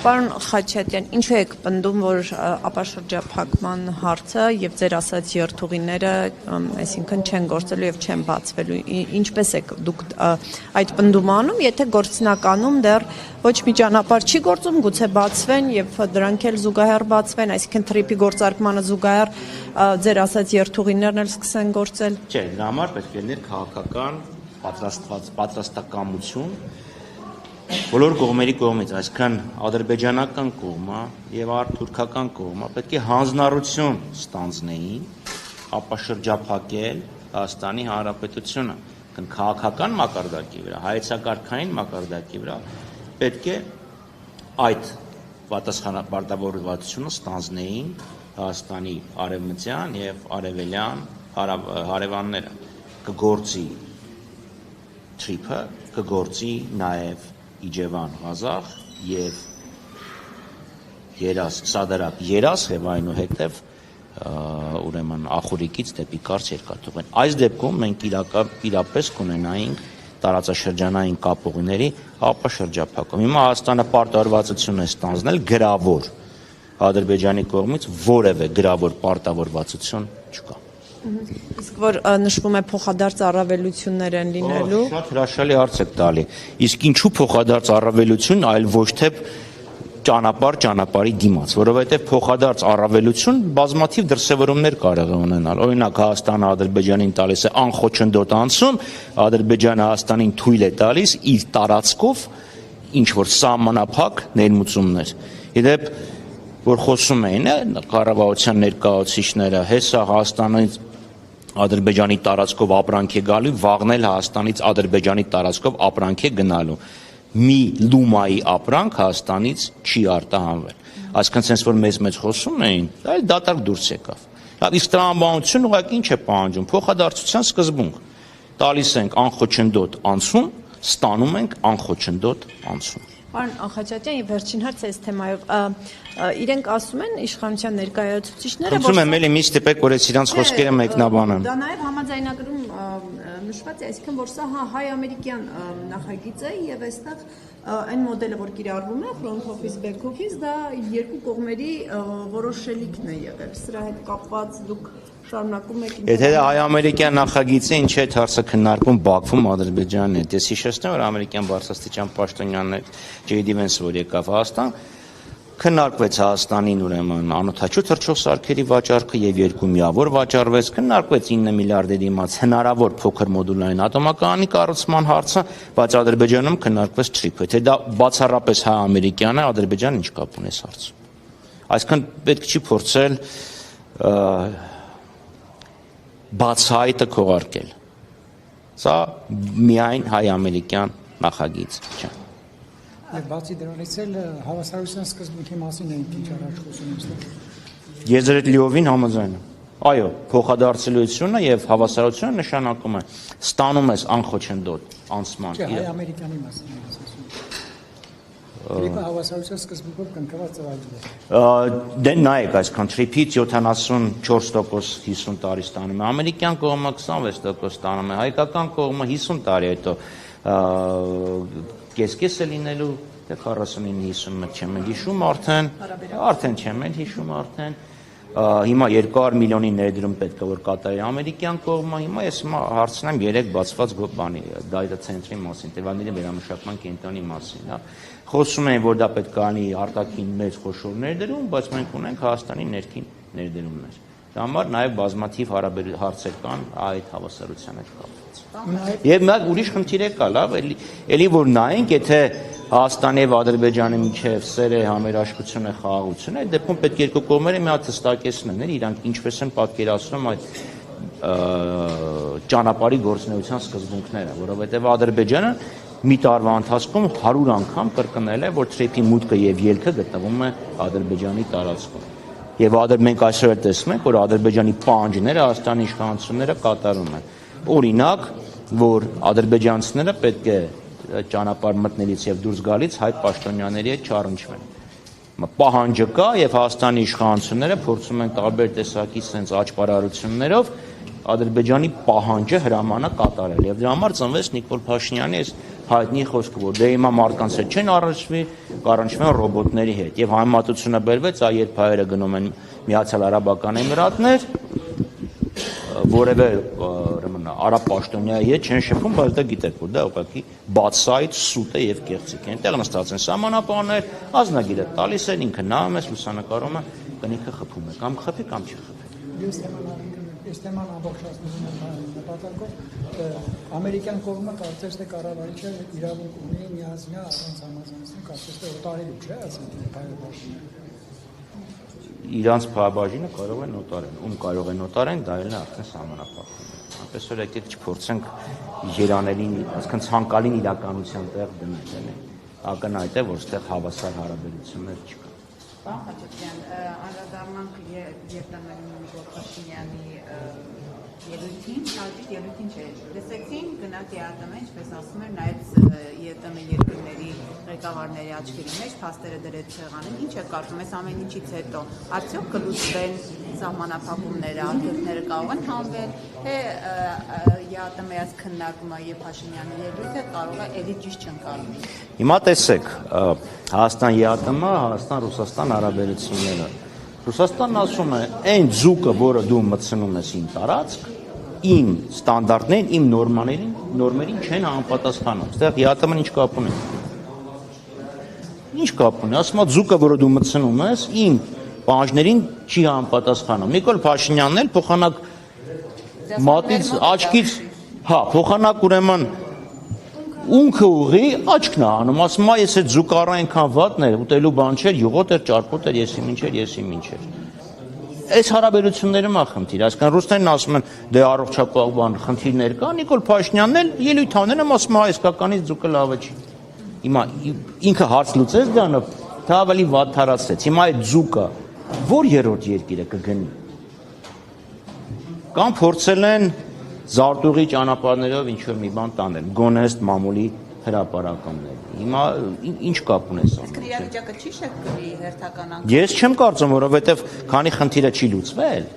Պարոն Խաչատյան, ինչու եք պնդում, որ ապաշրջափակման հարցը եւ ձեր ասած երթուղիները, այսինքն չեն գործելու եւ չեն բացվելու։ Ինչպես եք դուք այդ պնդումը անում, եթե գործնականում դեռ ոչ մի ճանապարհ չի գործում, գուցե բացվեն եւ դրանք էլ զուգահեռ բացվեն, այսինքն թրիփի գործարկմանը զուգահեռ ձեր ասած երթուղիներն էլ սկսեն գործել։ Չէ, դրա համար պետք է լիներ քաղաքական պատրաստակամություն բոլոր կողմերի կողմից, այսքան ադրբեջանական կողմը եւ թուրքական կողմը պետք է հանձնառություն ստանձնեին ապաշրջափակել Հայաստանի Հանրապետությունը, քաղաքական մակարդակի վրա, հայեցակարգային մակարդակի վրա պետք է այդ պատասխանատվությունը ստանձնեին Հայաստանի արևմտյան եւ արևելյան հարևանները, կգործի թրիփը, կգործի նաեւ Իջևան, Ղազախ եւ Երազ, Սադարակ, Երազ եւ այնուհետեւ ուրեմն Ախուրիկից դեպի Կարճ երկաթուղին։ Այս դեպքում մենք իրապես կունենայինք տարածաշրջանային կապուղիների ապաշրջափակում։ Հիմա Հայաստանը պարտավորվածություն է ստանձնել գրավոր Ադրբեջանի կողմից որևէ գրավոր պարտավորվածություն չկա։ Իսկ որ նշվում է փոխադարձ առավելություններ են լինելու։ Շատ հրաշալի հարց եք տալի։ Իսկ ինչու փոխադարձ առավելություն, այլ ոչ թե ճանապարհի դիմաց, որովհետև փոխադարձ առավելություն բազմաթիվ դրսևորումներ կարող է ունենալ։ Օրինակ Հայաստանը Ադրբեջանին տալիս է անխոչնդոտ անցում, Ադրբեջանը Հայաստանին թույլ է տալիս իր տարածքով ինչ որ սահմանափակ ներմուծումներ։ Իդեպ որ խոսում էին կառավարության ներկայացուցիչները, հեսա Հայաստանից Ադրբեջանի տարածքով ապրանք է գալու, վաղն էլ Հայաստանից Ադրբեջանի տարածքով ապրանք է գնալու։ Մի լումայի ապրանք Հայաստանից չի արտահանվել։ Այսինքն sense որ մեծ խոսում էին, այլ դատարկ դուրս եկավ։ Լավ, իսկ տրամաբանությունը ուղղակի ինչ է պահանջում, փոխադարձության սկզբունք։ Տալիս ենք անխոչնդոտ անցում, ստանում ենք անխոչնդոտ անցում։ Պարոն Խաչատյան, եւ վերջին հարցը այս թեմայով իրենք ասում են իշխանության ներկայացուցիչները, որ ասում եմ, մի ստիպեք, որ ես իրանց խոսքերը մեկնաբանեմ։ Դա նաեւ համաձայնագրում նշված է, այսինքն որ սա հայ-ամերիկյան նախագիծ է եւ այստեղ այն մոդելը, որ կիրառվում է front office, back office, դա երկու կողմերի որոշելիքն է եղել։ Սրա հետ կապված դուք շարունակում եք։ Եթե հայ-ամերիկյան նախագիծը ինչ է հարցը քննարկվում Բաքվում Ադրբեջանի հետ, ես հիշեցնեմ, որ ամերիկյան բարձրաստիճան պաշտոնյաներ J.D. Vance, որ եկավ Հայաստան, քննարկվեց Հայաստանին ուրեմն անօդաչու թռչող սարքերի վաճառքը եւ 2 միավոր վաճառվեց, քննարկվեց 9 միլիարդի դիմաց հնարավոր փոքր մոդուլային ատոմակայանի կառուցման հարցը, բայց Ադրբեջանում քննարկվեց թրիփը։ Թե դա բացառապես հայ-ամերիկյան է, Ադրբեջանը ինչ կապ ունի այս հարցում։ Այսինքն պետք չի փորձել բացահայտը քողարկել։ Սա միայն հայ-ամերիկյան նախագիծ չէ։ Եվ բացի դրանից էլ հավասարության սկզբունքի մասին է ինչ առաջ խոսում եմ։ Ես դեռ լիովին համաձայն եմ։ Այո, փոխադարձելիությունը եւ հավասարությունը նշանակում է ստանում ես անխոչնդոտ անցման։ Չէ, հայ-ամերիկյանի մասին եմ ասում։ Թրիփը հավասարության սկզբունքով կնքված ծրագիր է։ Դե նայեք, այսքան թրիփից 74% 50 տարի ստանում է, ամերիկյան կողմը 26% ստանում է, հայկական կողմը 50 տարի հետո կես-կես է լինելու, թե 49-51 չեմ հիշում արդեն չեմ հիշում արդեն, հիմա 200 միլիոնի ներդրում պետք է որ կատարի ամերիկյան կողմը, հիմա ես հարցնեմ 3 բացված բանի, դայտա ցենտրի մասին, տեվանների վերամշակման կենտրոնի մասին, հա։ Խոսում են, որ դա պետք է անի արտաքին մեծ խոշոր ներդրում, բայց մենք ունենք Հայաստանի ներքին ներդրումներ։ Դա համար նաև բազմաթիվ հարցեր կան այդ հավասարության հետ կապված։ Եվ մեկ ուրիշ խնդիր է կա, լավ, էլի որ նայենք, եթե Հայաստանի եւ Ադրբեջանի միջև սեր է, համերաշխություն է, խաղաղություն է, այդ դեպքում պետք է երկու կողմերը մի հատ հստակեցնեն, իրանք ինչպես են պատկերացնում այդ ճանապարհի գործունեության սկզբունքները, որովհետեւ Ադրբեջանը մի տարվա ընթացքում 100 անգամ կրկնել է, որ թրիփի մուտքը եւ ելքը գտնվում է Ադրբեջանի տարածքում։ Եվ մենք այսօր տեսնում ենք, որ Ադրբեջանի պահանջները Հայաստանի իշխանությունները կատարում են։ Օրինակ, որ ադրբեջանցիները պետք է ճանապարհ մտնելից եւ դուրս գալից հայ պաշտոնյաների հետ չառնչվեն։ Պահանջը կա եւ Հայաստանի իշխանությունները փորձում են տարբեր տեսակի sense աճպարարություններով Ադրբեջանի պահանջը հրամանը կատարել եւ դրա համար ծնվեց Նիկոլ Փաշինյանի այս հայտնի խոսքը, որ դե հիմա մարդկանց հետ չեն առնչվի, կառնչվեն ռոբոտների հետ։ Եվ համեմատությունը բերվեց, երբ հայերը գնում են Միացյալ Արաբական Էմիրատներ, որևէ արաբ պաշտոնյայի հետ չեն շփում, բայց դա գիտեք, որ դա ուղղակի բացայտ, սուտ է եւ կեղծիք է։ Այնտեղ նստած են սահմանապահներ, ազնագիրը տալիս են, ինքը նայում է, լուսանկարում է, կնիքը խփում է, կամ խփի, կամ չի խփի։ Ես թեման ամբողջացնում եմ նպատակով ամերիկյան կողմը կարծես թե կառավարիչը իրավունք ունի միանձնյա առանց համաձայնության կարծես թե օտարելու չէ, ասենք հայերեն իրանց փաբաժինը կարող է նոտարեն, ում կարող է նոտարեն, դա էլ է արդեն սահմանափակվում։ Այնպես որ եկեք չփորձենք երանելին, այսքան ցանկալին իրականության տեղ դնել, էլի։ Ակնհայտ է, որ այդտեղ հավասար հարաբերություններ չկան։ Պարոն Խաչատրյան, անդրադառնանք Երդանանի Նիկոլ Փաշինյանի ելույթին, հաջորդ ելույթին չէ, լսեցին, գնաք ԵԱՏՄ, ինչպես ասում էր, նայեց ԵԱՏՄ երկրների ղեկավարների աչքերի մեջ, փաստերը դրեց սեղանին, ինչ է կարծում, այս ամեն ինչից հետո արդյոք կլուծվեն սահմանափակումները, արգելքները կարող են հանվել, թե ԵԱՏՄ-ի այս քննարկումը եւ Փաշինյանի ելույթը կարող է էլի ճիշտ չընկալվի։ Հիմա տեսեք, Հայաստան-ԵԱՏՄ, Հայաստան-Ռուսաստան հարաբերությունները։ Ռուսաստանն ասում է, այն ձուկը, որը դու մտցնում ես իմ տարածք, իմ ստանդարտներին, իմ նորմերին չեն համապատասխանում։ Այստեղ ԵԱՏՄ-ն ինչ կապ ունի։ Ինչ կապ ունի, ասում է ձուկը, որը դու մտցնում ես, իմ պահանջներին չի համապատասխանում։ Նիկոլ Փաշինյանն էլ փոխանակ մատից աչքից, փոխանակ ուրեմն ունքը ուղի աչքն է անում, ասում է, ես այդ ձուկառը այնքան վատն էր, ուտելու բան չէր, յուղոտ էր, ճարպոտ էր, եսի մինչեր։ Այս հարաբերությունները մա խնդիր, այսքան ռուսներն ասում են, դե առողջապահական խնդիրներ կա, Նիկոլ Փաշինյանն էլ ելույթ անել, ասում է, հայկականից ձուկը լավը չի։ Հիմա ինքը հարց լուծեց դրանով, թե ավելի վատ թարացրեց։ Հիմա այդ ձուկը որ երրորդ երկիրը կգնի։ Կամ փորձել են զարտուղի ճանապարհներով ինչ որ մի բան տանել, գոնե ըստ մամուլի հրապարակումների։ Հիմա ինչ կապ ունես անում։ Իսկ իրավիճակը չի շփվի հերթական անգամ։ Ես չեմ կարծում, որովհետև քանի խնդիրը չի լուծվել,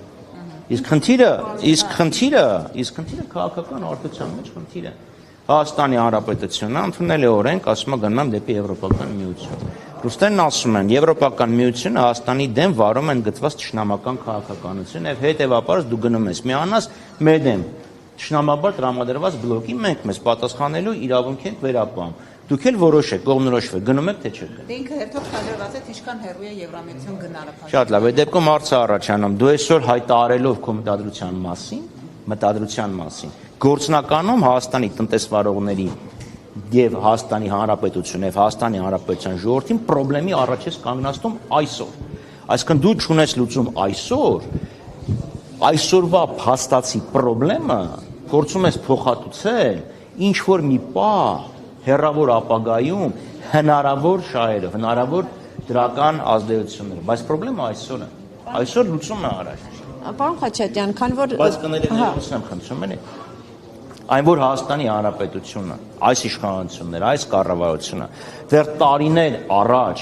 իսկ խնդիրը քաղաքական արտության մեջ խնդիր է։ Հայաստանի Հանրապետությունը ընդունել է օրենք, ասում է գնում եմ դեպի Եվրոպական միություն։ Ռուսներն ասում են, Եվրոպական միությունը Հայաստանի դեմ վարում են գծված ճշնամական քաղաքականություն եւ հետեւաբար դու գնում ես միանաս մեր դեմ ճշնամաբար տրամադրված բլոկի մենք մեզ պատասխանելու իրավունք ենք վերապահում։ Դուք էլ որոշեք, կողմնորոշվեք, գնում եք թե չեք։ Դե ինքը հերթով քաջալերված է ինչքան հեռու է Եվրամիություն գնալը։ Շատ լավ, այդ դեպքում հարցը առաջանում, դու այսօր հայտարարելով քո մտադրության մասին, գործնականում Հայաստանի տնտեսվարողների եւ Հայաստանի Հանրապետություն եւ Հայաստանի Հանրապետության ժողովրդին խնդրի առաջ ես կանգնացնում այսօր։ Այսինքն դու չունես լուծում այսօրվա փաստացի խնդրը գործում ես փոխհատուցել ինչ որ մի պահ հեռավոր ապագայում հնարավոր շահերով, հնարավոր դրական ազդեցություններով, բայց խնդրը այսօր է։ Այսօր լուծումն է առաջ։ Պարոն Խաչատրյան, քանի որ բայց կներեք եմ խնդրում էլի։ Այն որ Հայաստանի Հանրապետությունը, այս իշխանությունները, այս կառավարությունը դեռ տարիներ առաջ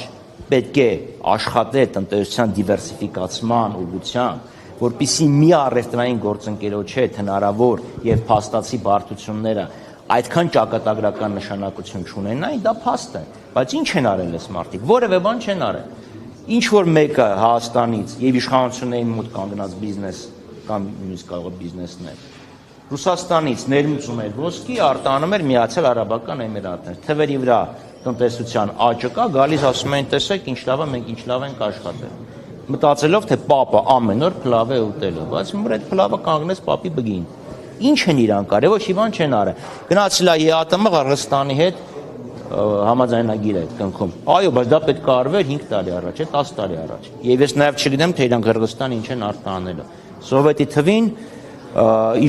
պետք է աշխատեր տնտեսության դիվերսիֆիկացման ուղղությամբ, որպեսզի մի առևտրային գործընկերոջ հետ հնարավոր եւ փաստացի բարդությունները այդքան ճակատագրական նշանակություն չունենային, դա փաստ է, բայց ինչ են արել այս մարդիկ, որևէ բան չեն արել։ Ինչ որ մեկը Հայաստանից եւ իշխանություններին մոտ կանգնած բիզնես կամ նույնիսկ կարող է բիզնեսներ Ռուսաստանից ներմուծում էր ոսկի, արտանում էր Միացյալ Արաբական Էմիրատներ։ Թվերի վրա տնտեսության աճը կա, գալիս ասում են, տեսեք, ինչ լավ է, մենք ինչ լավ ենք աշխատել։ Մտածելով, թե պապը ամեն օր փլավ է ուտելու, բայց մուր այդ փլավը կանգնեց պապի բգին։ Ինչ են իրան կարել, ոչ մի բան չեն արել։ Գնացել է ԵԱՏՄ Ղրղստանի հետ համաձայնագիր է կնքում։ Այո, բայց դա պետք է արվեր 5 տարի առաջ, 10 տարի առաջ։ Եվ ես նաև չգիտեմ, թե իրանք Ղրղստան ինչ են արտահանելու։ Սովետի թվին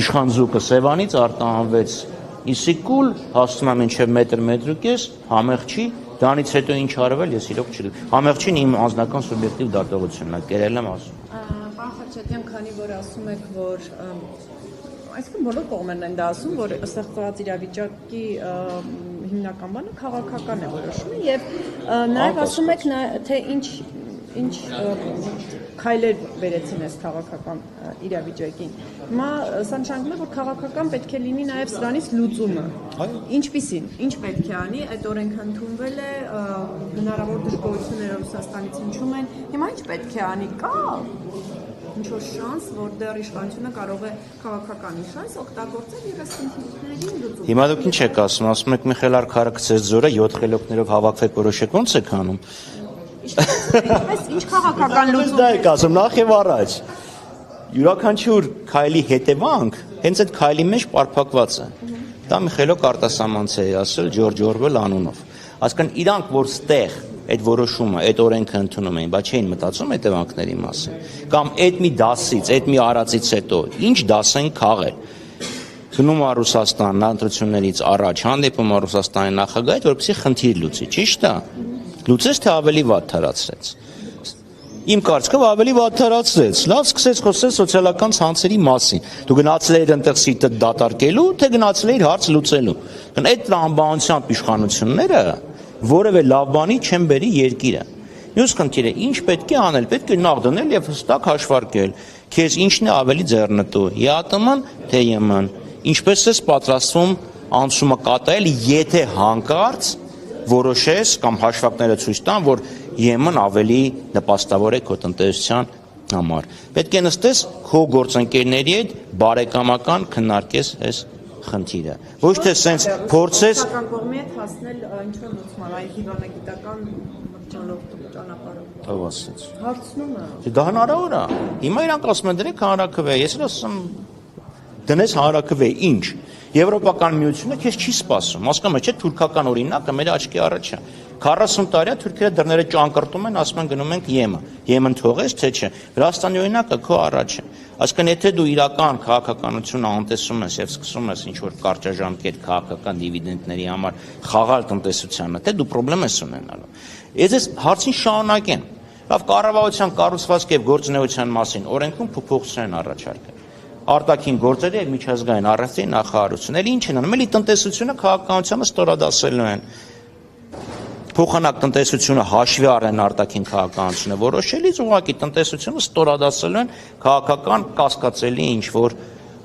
իշխանձուկը Սևանից արտահանվեց Իսիկուլ, հասնում է մինչև մետր կես, համեղ չի, դրանից հետո ինչ արվել, ես իրոք չգիտեմ։ Համեղ չի իմ անձնական սուբյեկտիվ դատողությունն է, կերել եմ ասում։ Պարոն Խաչատրյան, քանի որ ասում եք, որ այսինքն բոլոր կողմերն են դա ասում, որ ստեղծված իրավիճակի հիմնական բանը քաղաքական է որոշումը եւ նաեւ ասում եք թե ինչ ինչ քայլեր վերեցին այս քաղաքական իրավիճակին։ Հիմա սա նշանակում է, որ քաղաքական պետք է լինի նաև սրանից լուծումը։ Ինչպիսին, ինչ պետք է անի, այդ օրենքը ընդունվել է, հնարավոր դժգոհությունները Ռուսաստանից հնչում են։ Հիմա ինչ պետք է անի, կա ինչ-որ շանս, որ դեռ իշխանությունը կարող է քաղաքական շանս օգտագործել եւ այս խնդիրների լուծում։ Հիմա դուք ինչ եք ասում եք Միխայել Արքարը գցեց զորը 7 խելոքներով հավաքվեք որոշեք ոնց եք անում։ Ինչպես ինչ քաղաքական լուծում Դա եք ասում նախ եւ առաջ։ Յուրաքանչյուր քայլի հետևանք հենց այդ քայլի մեջ պարփակված է։ Դա Միխայել Արտասամանցեի ասել Ջորջ Օրվել անունով։ Այսինքն իրանք որ ստեղ այդ որոշումը, այդ օրենքը ընդունում էին, բայց չէին մտածում հետևանքների մասին։ Կամ այդ մի դասից, այդ մի արածից հետո ինչ դաս են քաղել։ Գնում է Ռուսաստան ընտրություններից առաջ, հանդիպում է Ռուսաստանի նախագահի, որպեսզի խնդիր լուծի, ճիշտ է։ Լուծեց թե ավելի վատ թարացրեց։ Իմ կարծիքով ավելի վատ թարացրեց։ Լավ սկսեց խոսել սոցիալական ցանցերի մասին։ Դու գնացել ես այնտեղ սիտը դատարկելու, թե գնացել ես հարց լուծելու։ Այդ տրամաբանությամբ իշխանությունները որևէ լավ բանի չեն բերի երկիրը։ Մյուս խնդիրը ինչ պետք է անել, պետք է նախ դնել եւ հստակ հաշվարկել, քեզ ինչն է ավելի ձեռնտու՝ ԵԱՏՄ-ն թե ԵՄ-ն, ինչպես ես պատրաստվում անցումը կատարել, եթե հանկարծ որոշես կամ հաշվարկները ցույց տան, որ ԵՄ-ն ավելի նպաստավոր է քո տնտեսության համար։ Պետք է նստես քո գործընկերների հետ բարեկամական քննարկես այս խնդիրը։ Ոչ թե սենց փորձես կողմի հետ հասնել ինչ-որ լուծման, այ դիվանագիտական ճանապարհով։ Ով ասեց։ Հարցնում է։ Դա հնարավոր է։ Հիմա իրանք ասում են դրեք հանրաքվե, ես էլ ասում դնես հանրաքվե, ինչ։ Եվրոպական միությունը քեզ չի սպասում։ Հասկանում ես, չէ՞, թուրքական օրինակը մեր աչքի առաջ է։ 40 տարի է թուրքերը դռները ճանկրտում են, ասում են գնում ենք ԵՄ։ ԵՄ-ն թողես, թե չէ։ Վրաստանի օրինակը քո առաջ է։ Այսինքն եթե դու իրական քաղաքականությունը անտեսում ես եւ սկսում ես ինչ որ կարճաժամկետ քաղաքական դիվիդենդների համար խաղալ տնտեսությանը, թե դու խնդրեմ ես ունենալու։ Ես հարցին շարունակեմ։ Լավ, կառավարության կառուցվածքի եւ գործունեության մասին օրենքում փոփոխություն են առաջարկել։ Արտաքին գործերի եւ միջազգային առևտրի նախարարությունները ինչ են անում, էլի տնտեսությունը քաղաքականությանը ստորադասելու են։ Փոխանակ տնտեսությունը հաշվի առնեն արտաքին քաղաքականությունը որոշելիս ուղղակի տնտեսությունը ստորադասելու են քաղաքական կասկածելի ինչ որ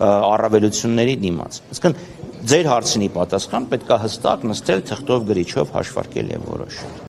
առավելությունների դիմաց։ Այսինքն ձեր հարցինի պատասխան պետք է հստակ նստել թղթով գրիչով հաշվարկել եւ որոշել։